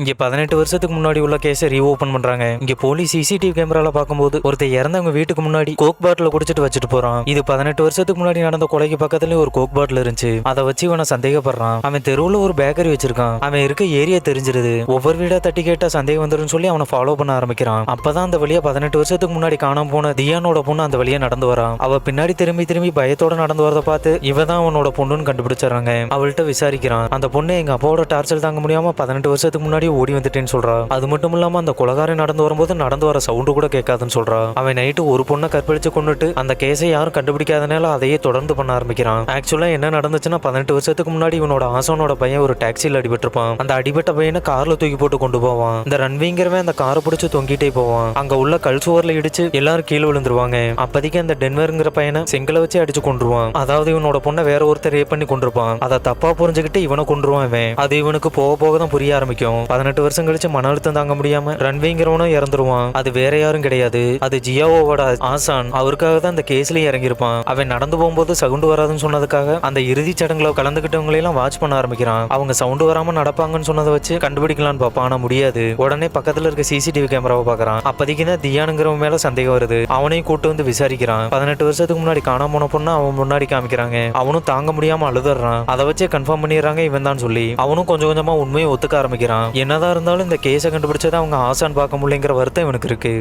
இங்க 18 வருஷத்துக்கு முன்னாடி உள்ள கேஸை ரீஓபன் பண்றாங்க. இங்க போலீஸ் சிசிடிவி கேமரால பாக்கும்போது ஒருத்தர் இறந்தவங்க வீட்டுக்கு முன்னாடி கோக் பாட்டில குடிச்சிட்டு வச்சுட்டு போறான். இது 18 வருஷத்துக்கு முன்னாடி நடந்த கொலைக்கு பக்கத்துலயே ஒரு கோக் பாட்டில் இருந்துச்சு. அதை வச்சு இவனை சந்தேகப்படுறான். அவன் தெருவுல ஒரு பேக்கரி வச்சிருக்கான். அவன் இருக்க ஏரியா தெரிஞ்சிருது. ஒவ்வொரு வீடா தட்டி கேட்டா சந்தேகம் வந்துடும் சொல்லி அவனை ஃபாலோ பண்ண ஆரம்பிக்கிறான். அப்பதான் அந்த வழியா 18 வருஷத்துக்கு முன்னாடி காணாம போன தியானோட பொண்ணு அந்த வழியா நடந்து வரான். அவ பின்னாடி திரும்பி திரும்பி பயத்தோட நடந்து வரத பார்த்து இவதான் அவனோட பொண்ணுன்னு கண்டுபிடிச்சாங்க. அவள்கிட்ட விசாரிக்கிறான். அந்த பொண்ணு எங்க அப்பாவோட டார்ச்சர் தாங்க முடியாம 18 வருஷத்துக்கு முன்னாடி ஓடி வந்துட்டேன்னு சொல்றா. அது மட்டும் இல்லாம அந்த கொலகாரன் நடந்து வரும்போது நடந்து வர சவுண்டு கூட கேட்காதுன்னு சொல்றா. அவன் நைட்டு ஒரு பொண்ணை கற்பழிச்சு கொண்டுட்டு அந்த கேஸை யாரும் கண்டுபிடிக்காதனால அதையே தொடர்ந்து பண்ண ஆரம்பிக்கிறான். ஆக்சுவலா என்ன நடந்துச்சுன்னா 18 வருஷத்துக்கு முன்னாடி இவனோட ஆசனோட பையன் ஒரு டாக்ஸியில் அடிபட்டிருப்பான். அந்த அடிபட்ட பையனை கார்ல தூக்கி போட்டு கொண்டு போவான். இந்த ரன்வீங்கிறவன் அந்த காரை பிடிச்சு தொங்கிட்டே போவான். அங்க உள்ள கல் சுவர்ல இடிச்சு எல்லாரும் கீழே விழுந்துருவாங்க. அப்போதைக்கு அந்த டென்வர்ங்கிற பையனை செங்கலை வச்சு அடிச்சு கொண்டுருவான். அதாவது இவனோட பொண்ணை வேற ஒருத்தர் ரேப் பண்ணி கொண்டிருப்பான். அதை தப்பா புரிஞ்சுக்கிட்டு இவனை கொண்டுருவான். இவன் அது இவனுக்கு போக போக தான் புரிய ஆரம்பிக்கும். 18 வருஷம் கழிச்சு மன அழுத்தம் தாங்க முடியாம ரன்வீங்கிறவனும் இறந்துருவான். அது வேற யாரும் கிடையாது, அது ஜியாவோட ஆசான். அவருக்காக தான் அந்த கேஸ்லயே இறங்கியிருப்பான். அவன் நடந்து போகும்போது சவுண்டு வராதுன்னு சொன்னதுக்காக அந்த இறுதி சடங்குல கலந்துகிட்டவங்களையெல்லாம் வாட்ச் பண்ண ஆரம்பிக்கிறான். அவங்க சவுண்டு வராம நடப்பாங்கன்னு சொன்னதை வச்சு கண்டுபிடிக்கலான்னு பார்ப்பான். ஆனா முடியாது. உடனே பக்கத்துல இருக்க சிசிடிவி கேமராவை பாக்குறான். அப்போதைக்கு தான் தியானுங்கிறவன் மேல சந்தேகம் வருது. அவனையும் கூட்டு வந்து விசாரிக்கிறான். 18 வருஷத்துக்கு முன்னாடி காணாம போன பொண்ணு அவன் முன்னாடி காமிக்கிறாங்க. அவனும் தாங்க முடியாம அழுதுறான். அதை வச்சே கன்ஃபார்ம் பண்ணிடுறாங்க இவன் தான் சொல்லி. அவனும் கொஞ்சம் கொஞ்சமா உண்மையை ஒத்துக்க ஆரம்பிக்கிறான். என்னதான் இருந்தாலும் இந்த கேஸை கண்டுபிடிச்சதை அவங்க ஆசான் பார்க்க முடியலைங்கிற வருத்தம் இவனுக்கு இருக்கு.